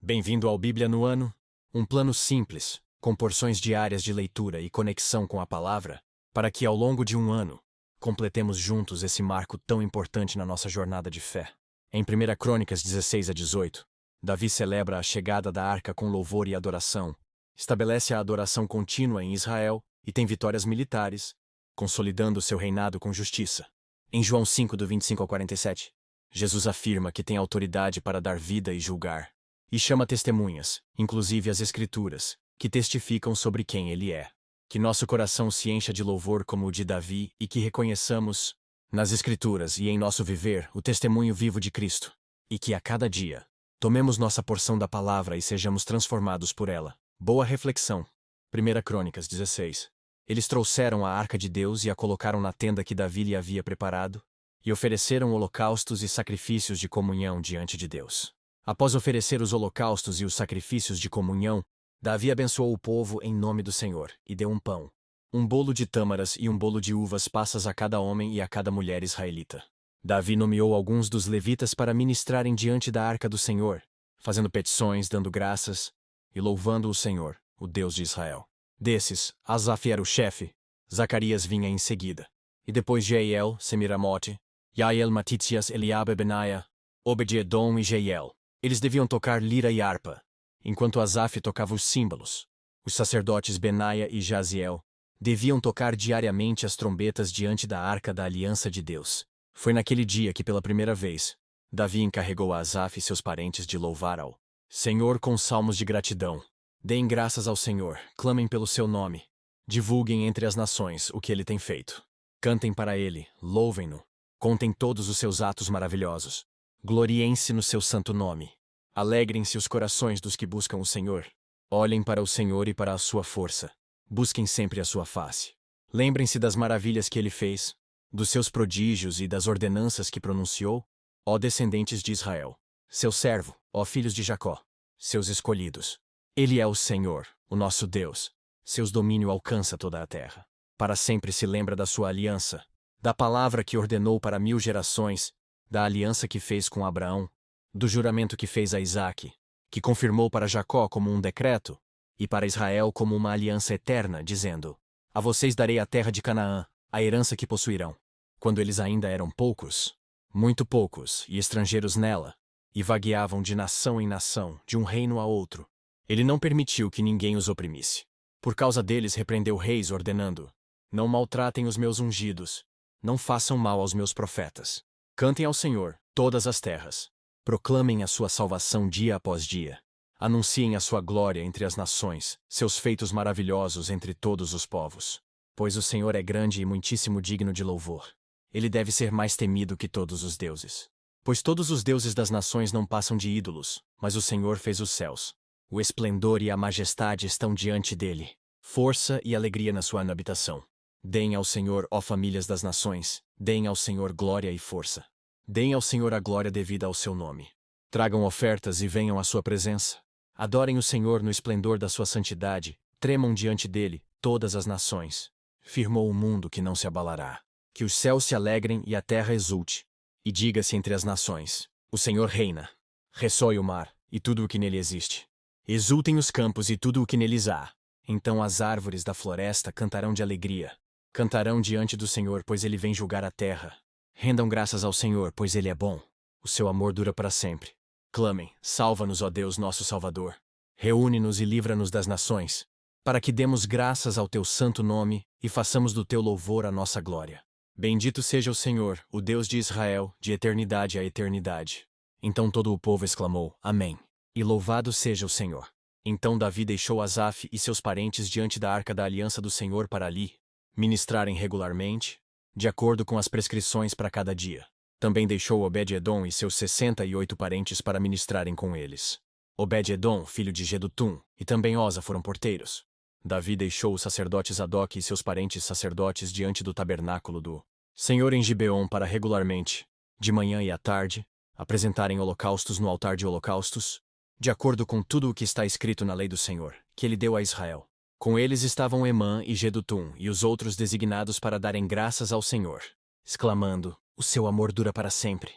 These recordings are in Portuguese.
Bem-vindo ao Bíblia no Ano, um plano simples, com porções diárias de leitura e conexão com a palavra, para que ao longo de um ano, completemos juntos esse marco tão importante na nossa jornada de fé. Em 1 Crônicas 16 a 18, Davi celebra a chegada da arca com louvor e adoração, estabelece a adoração contínua em Israel e tem vitórias militares, consolidando seu reinado com justiça. Em João 5, do 25 ao 47, Jesus afirma que tem autoridade para dar vida e julgar, e chama testemunhas, inclusive as Escrituras, que testificam sobre quem ele é. Que nosso coração se encha de louvor como o de Davi e que reconheçamos, nas Escrituras e em nosso viver, o testemunho vivo de Cristo. E que a cada dia, tomemos nossa porção da palavra e sejamos transformados por ela. Boa reflexão. 1 Crônicas 16. Eles trouxeram a arca de Deus e a colocaram na tenda que Davi lhe havia preparado, e ofereceram holocaustos e sacrifícios de comunhão diante de Deus. Após oferecer os holocaustos e os sacrifícios de comunhão, Davi abençoou o povo em nome do Senhor, e deu um pão, um bolo de tâmaras e um bolo de uvas passas a cada homem e a cada mulher israelita. Davi nomeou alguns dos levitas para ministrarem diante da arca do Senhor, fazendo petições, dando graças e louvando o Senhor, o Deus de Israel. Desses, Asaf era o chefe, Zacarias vinha em seguida, e depois Jeiel, Semiramote, Yael, Matitias, Eliabe, Benaia, Obed-edom e Jeiel. Eles deviam tocar lira e harpa, enquanto Asaf tocava os símbolos. Os sacerdotes Benaia e Jaziel deviam tocar diariamente as trombetas diante da arca da aliança de Deus. Foi naquele dia que, pela primeira vez, Davi encarregou a Asaf e seus parentes de louvar ao Senhor com salmos de gratidão. Deem graças ao Senhor, clamem pelo seu nome, divulguem entre as nações o que ele tem feito. Cantem para ele, louvem-no, contem todos os seus atos maravilhosos. Gloriem-se no seu santo nome. Alegrem-se os corações dos que buscam o Senhor. Olhem para o Senhor e para a sua força. Busquem sempre a sua face. Lembrem-se das maravilhas que ele fez, dos seus prodígios e das ordenanças que pronunciou, ó descendentes de Israel. Seu servo, ó filhos de Jacó, seus escolhidos. Ele é o Senhor, o nosso Deus. Seus domínio alcança toda a terra. Para sempre se lembra da sua aliança, da palavra que ordenou para 1000 gerações, da aliança que fez com Abraão, do juramento que fez a Isaque, que confirmou para Jacó como um decreto, e para Israel como uma aliança eterna, dizendo: A vocês darei a terra de Canaã, a herança que possuirão. Quando eles ainda eram poucos, muito poucos, e estrangeiros nela, e vagueavam de nação em nação, de um reino a outro, ele não permitiu que ninguém os oprimisse. Por causa deles repreendeu reis, ordenando: Não maltratem os meus ungidos, não façam mal aos meus profetas. Cantem ao Senhor, todas as terras. Proclamem a sua salvação dia após dia. Anunciem a sua glória entre as nações, seus feitos maravilhosos entre todos os povos. Pois o Senhor é grande e muitíssimo digno de louvor. Ele deve ser mais temido que todos os deuses. Pois todos os deuses das nações não passam de ídolos, mas o Senhor fez os céus. O esplendor e a majestade estão diante dele. Força e alegria na sua habitação. Deem ao Senhor, ó famílias das nações, deem ao Senhor glória e força. Deem ao Senhor a glória devida ao seu nome. Tragam ofertas e venham à sua presença. Adorem o Senhor no esplendor da sua santidade, tremam diante dele todas as nações. Firmou o mundo que não se abalará. Que os céus se alegrem e a terra exulte. E diga-se entre as nações: O Senhor reina. Ressoe o mar, e tudo o que nele existe. Exultem os campos e tudo o que neles há. Então as árvores da floresta cantarão de alegria. Cantarão diante do Senhor, pois ele vem julgar a terra. Rendam graças ao Senhor, pois ele é bom. O seu amor dura para sempre. Clamem: Salva-nos, ó Deus, nosso Salvador. Reúne-nos e livra-nos das nações, para que demos graças ao teu santo nome e façamos do teu louvor a nossa glória. Bendito seja o Senhor, o Deus de Israel, de eternidade a eternidade. Então todo o povo exclamou: Amém. E louvado seja o Senhor. Então Davi deixou Asaf e seus parentes diante da arca da aliança do Senhor para ali ministrarem regularmente, de acordo com as prescrições para cada dia. Também deixou Obed-edom e seus 68 parentes para ministrarem com eles. Obed-edom, filho de Jedutum, e também Osa foram porteiros. Davi deixou o sacerdote Zadok e seus parentes sacerdotes diante do tabernáculo do Senhor em Gibeon para regularmente, de manhã e à tarde, apresentarem holocaustos no altar de holocaustos, de acordo com tudo o que está escrito na lei do Senhor, que ele deu a Israel. Com eles estavam Emã e Jedutum e os outros designados para darem graças ao Senhor, exclamando: O seu amor dura para sempre.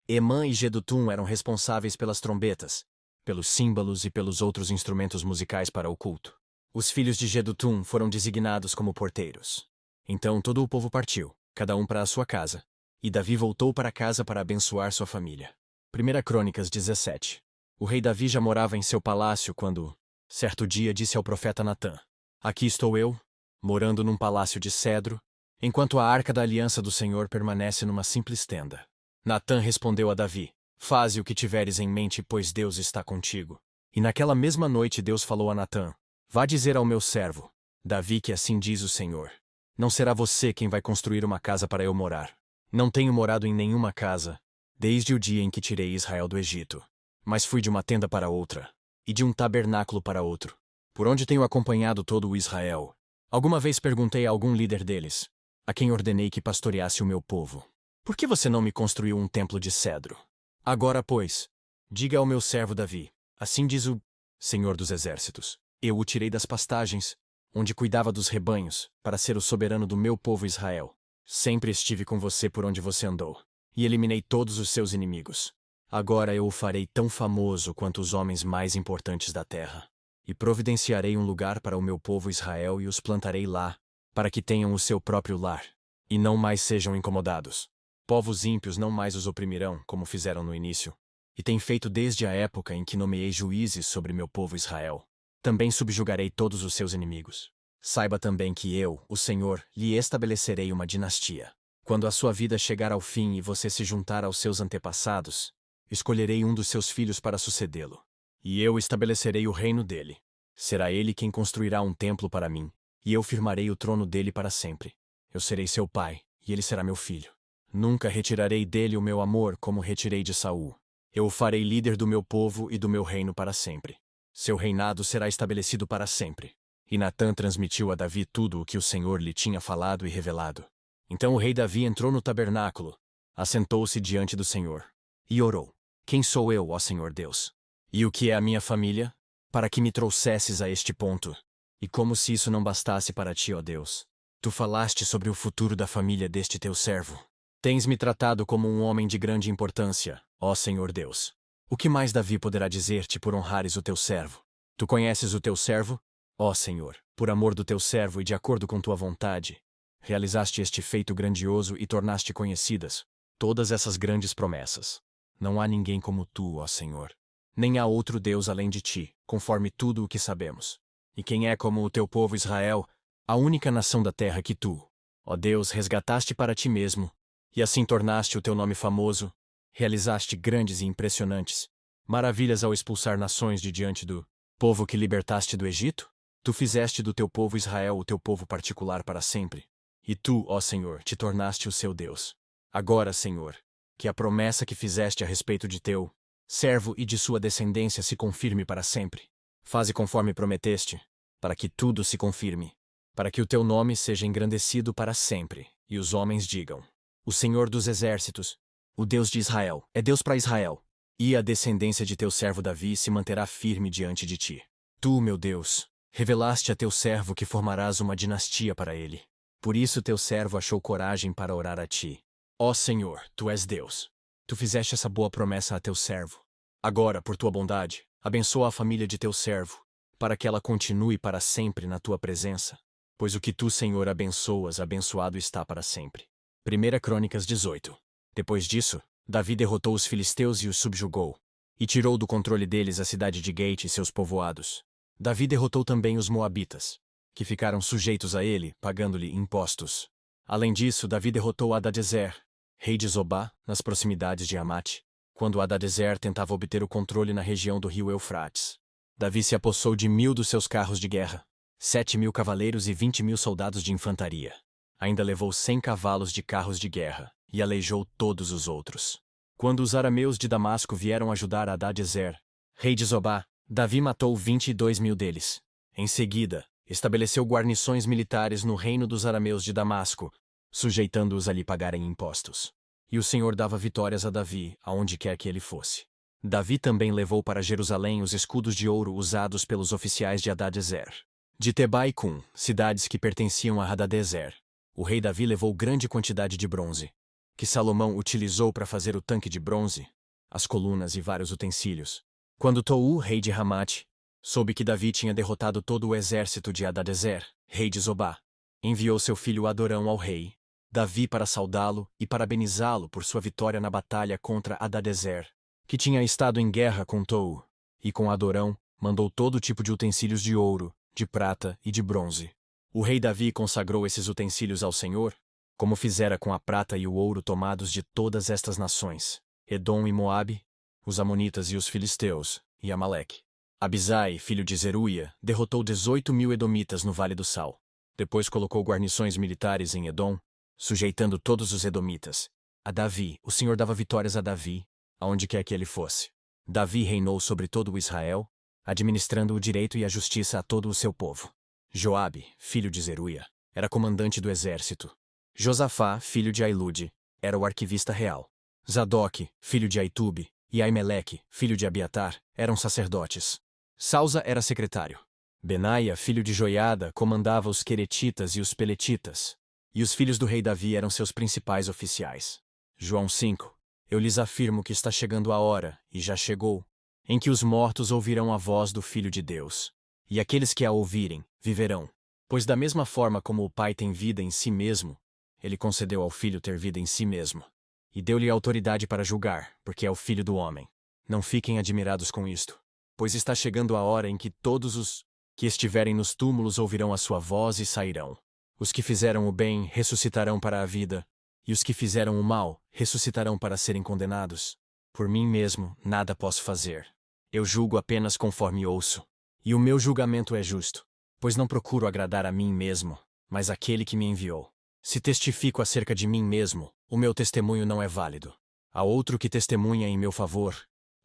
Emã e Jedutum eram responsáveis pelas trombetas, pelos símbolos e pelos outros instrumentos musicais para o culto. Os filhos de Jedutum foram designados como porteiros. Então todo o povo partiu, cada um para a sua casa, e Davi voltou para casa para abençoar sua família. 1 Crônicas 17. O rei Davi já morava em seu palácio quando, certo dia, disse ao profeta Natã: Aqui estou eu, morando num palácio de cedro, enquanto a arca da aliança do Senhor permanece numa simples tenda. Natã respondeu a Davi: Faze o que tiveres em mente, pois Deus está contigo. E naquela mesma noite Deus falou a Natã: Vá dizer ao meu servo, Davi, que assim diz o Senhor: Não será você quem vai construir uma casa para eu morar. Não tenho morado em nenhuma casa, desde o dia em que tirei Israel do Egito. Mas fui de uma tenda para outra, e de um tabernáculo para outro, por onde tenho acompanhado todo o Israel. Alguma vez perguntei a algum líder deles, a quem ordenei que pastoreasse o meu povo: Por que você não me construiu um templo de cedro? Agora, pois, diga ao meu servo Davi: Assim diz o Senhor dos Exércitos: Eu o tirei das pastagens, onde cuidava dos rebanhos, para ser o soberano do meu povo Israel. Sempre estive com você por onde você andou, e eliminei todos os seus inimigos. Agora eu o farei tão famoso quanto os homens mais importantes da terra. E providenciarei um lugar para o meu povo Israel e os plantarei lá, para que tenham o seu próprio lar, e não mais sejam incomodados. Povos ímpios não mais os oprimirão, como fizeram no início, e têm feito desde a época em que nomeei juízes sobre meu povo Israel. Também subjugarei todos os seus inimigos. Saiba também que eu, o Senhor, lhe estabelecerei uma dinastia. Quando a sua vida chegar ao fim e você se juntar aos seus antepassados, escolherei um dos seus filhos para sucedê-lo, e eu estabelecerei o reino dele. Será ele quem construirá um templo para mim, e eu firmarei o trono dele para sempre. Eu serei seu pai, e ele será meu filho. Nunca retirarei dele o meu amor como retirei de Saul. Eu o farei líder do meu povo e do meu reino para sempre. Seu reinado será estabelecido para sempre. E Natã transmitiu a Davi tudo o que o Senhor lhe tinha falado e revelado. Então o rei Davi entrou no tabernáculo, assentou-se diante do Senhor, e orou: Quem sou eu, ó Senhor Deus? E o que é a minha família, para que me trouxesses a este ponto? E como se isso não bastasse para ti, ó Deus, tu falaste sobre o futuro da família deste teu servo. Tens-me tratado como um homem de grande importância, ó Senhor Deus. O que mais Davi poderá dizer-te por honrares o teu servo? Tu conheces o teu servo? Ó Senhor, por amor do teu servo e de acordo com tua vontade, realizaste este feito grandioso e tornaste conhecidas todas essas grandes promessas. Não há ninguém como tu, ó Senhor. Nem há outro Deus além de ti, conforme tudo o que sabemos. E quem é como o teu povo Israel, a única nação da terra que tu, ó Deus, resgataste para ti mesmo, e assim tornaste o teu nome famoso, realizaste grandes e impressionantes maravilhas ao expulsar nações de diante do povo que libertaste do Egito? Tu fizeste do teu povo Israel o teu povo particular para sempre. E tu, ó Senhor, te tornaste o seu Deus. Agora, Senhor, que a promessa que fizeste a respeito de teu servo e de sua descendência se confirme para sempre. Faze conforme prometeste, para que tudo se confirme, para que o teu nome seja engrandecido para sempre, e os homens digam: O Senhor dos Exércitos, o Deus de Israel, é Deus para Israel, e a descendência de teu servo Davi se manterá firme diante de ti. Tu, meu Deus, revelaste a teu servo que formarás uma dinastia para ele. Por isso teu servo achou coragem para orar a ti. Ó Senhor, tu és Deus. Tu fizeste essa boa promessa a teu servo. Agora, por tua bondade, abençoa a família de teu servo, para que ela continue para sempre na tua presença. Pois o que tu, Senhor, abençoas, abençoado está para sempre. 1 Crônicas 18. Depois disso, Davi derrotou os filisteus e os subjugou, e tirou do controle deles a cidade de Gate e seus povoados. Davi derrotou também os moabitas, que ficaram sujeitos a ele, pagando-lhe impostos. Além disso, Davi derrotou Hadadezer, rei de Zobá, nas proximidades de Amate, quando Hadadezer tentava obter o controle na região do rio Eufrates. Davi se apossou de 1.000 dos seus carros de guerra, 7.000 cavaleiros e 20.000 soldados de infantaria. Ainda levou 100 cavalos de carros de guerra, e aleijou todos os outros. Quando os arameus de Damasco vieram ajudar Hadadezer, rei de Zobá, Davi matou 22.000 deles. Em seguida, estabeleceu guarnições militares no reino dos arameus de Damasco, sujeitando-os a lhe pagarem impostos. E o Senhor dava vitórias a Davi, aonde quer que ele fosse. Davi também levou para Jerusalém os escudos de ouro usados pelos oficiais de Hadadezer. De Teba e Cum, cidades que pertenciam a Hadadezer, o rei Davi levou grande quantidade de bronze, que Salomão utilizou para fazer o tanque de bronze, as colunas e vários utensílios. Quando Tou, rei de Ramate, soube que Davi tinha derrotado todo o exército de Hadadezer, rei de Zobá, enviou seu filho Adorão ao rei Davi para saudá-lo e parabenizá-lo por sua vitória na batalha contra Hadadezer, que tinha estado em guerra com Tou, e com Adorão mandou todo tipo de utensílios de ouro, de prata e de bronze. O rei Davi consagrou esses utensílios ao Senhor, como fizera com a prata e o ouro tomados de todas estas nações, Edom e Moabe, os Amonitas e os Filisteus, e Amaleque. Abisai, filho de Zeruia, derrotou 18.000 edomitas no Vale do Sal. Depois colocou guarnições militares em Edom, sujeitando todos os edomitas. A Davi, o Senhor dava vitórias a Davi, aonde quer que ele fosse. Davi reinou sobre todo o Israel, administrando o direito e a justiça a todo o seu povo. Joabe, filho de Zeruia, era comandante do exército. Josafá, filho de Ailude, era o arquivista real. Zadok, filho de Aitube, e Aimeleque, filho de Abiatar, eram sacerdotes. Sausa era secretário. Benaia, filho de Joiada, comandava os queretitas e os peletitas. E os filhos do rei Davi eram seus principais oficiais. João 5. Eu lhes afirmo que está chegando a hora, e já chegou, em que os mortos ouvirão a voz do Filho de Deus. E aqueles que a ouvirem, viverão. Pois da mesma forma como o Pai tem vida em si mesmo, ele concedeu ao Filho ter vida em si mesmo. E deu-lhe autoridade para julgar, porque é o Filho do homem. Não fiquem admirados com isto, pois está chegando a hora em que todos os que estiverem nos túmulos ouvirão a sua voz e sairão. Os que fizeram o bem ressuscitarão para a vida, e os que fizeram o mal ressuscitarão para serem condenados. Por mim mesmo, nada posso fazer. Eu julgo apenas conforme ouço. E o meu julgamento é justo, pois não procuro agradar a mim mesmo, mas aquele que me enviou. Se testifico acerca de mim mesmo, o meu testemunho não é válido. Há outro que testemunha em meu favor,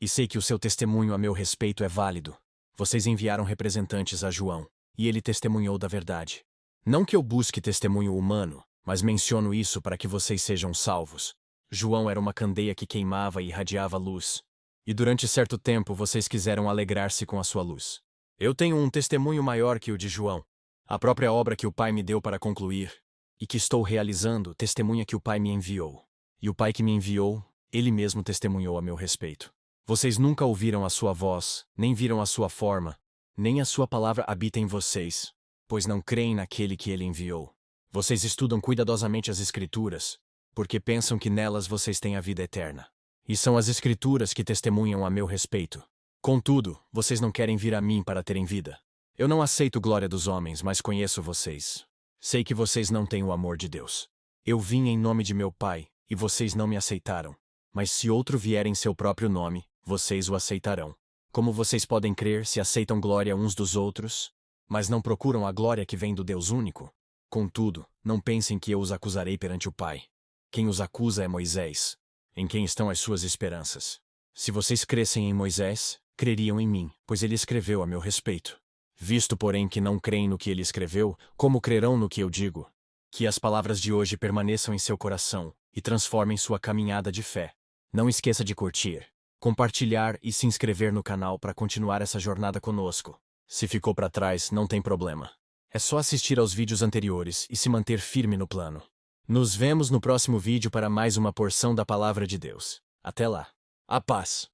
e sei que o seu testemunho a meu respeito é válido. Vocês enviaram representantes a João, e ele testemunhou da verdade. Não que eu busque testemunho humano, mas menciono isso para que vocês sejam salvos. João era uma candeia que queimava e irradiava luz. E durante certo tempo vocês quiseram alegrar-se com a sua luz. Eu tenho um testemunho maior que o de João. A própria obra que o Pai me deu para concluir, e que estou realizando, testemunha que o Pai me enviou. E o Pai que me enviou, ele mesmo testemunhou a meu respeito. Vocês nunca ouviram a sua voz, nem viram a sua forma, nem a sua palavra habita em vocês, pois não creem naquele que ele enviou. Vocês estudam cuidadosamente as Escrituras, porque pensam que nelas vocês têm a vida eterna. E são as Escrituras que testemunham a meu respeito. Contudo, vocês não querem vir a mim para terem vida. Eu não aceito glória dos homens, mas conheço vocês. Sei que vocês não têm o amor de Deus. Eu vim em nome de meu Pai, e vocês não me aceitaram. Mas se outro vier em seu próprio nome, vocês o aceitarão. Como vocês podem crer se aceitam glória uns dos outros, mas não procuram a glória que vem do Deus único? Contudo, não pensem que eu os acusarei perante o Pai. Quem os acusa é Moisés, em quem estão as suas esperanças. Se vocês crescem em Moisés, creriam em mim, pois ele escreveu a meu respeito. Visto, porém, que não creem no que ele escreveu, como crerão no que eu digo? Que as palavras de hoje permaneçam em seu coração e transformem sua caminhada de fé. Não esqueça de curtir, compartilhar e se inscrever no canal para continuar essa jornada conosco. Se ficou para trás, não tem problema. É só assistir aos vídeos anteriores e se manter firme no plano. Nos vemos no próximo vídeo para mais uma porção da Palavra de Deus. Até lá. A paz.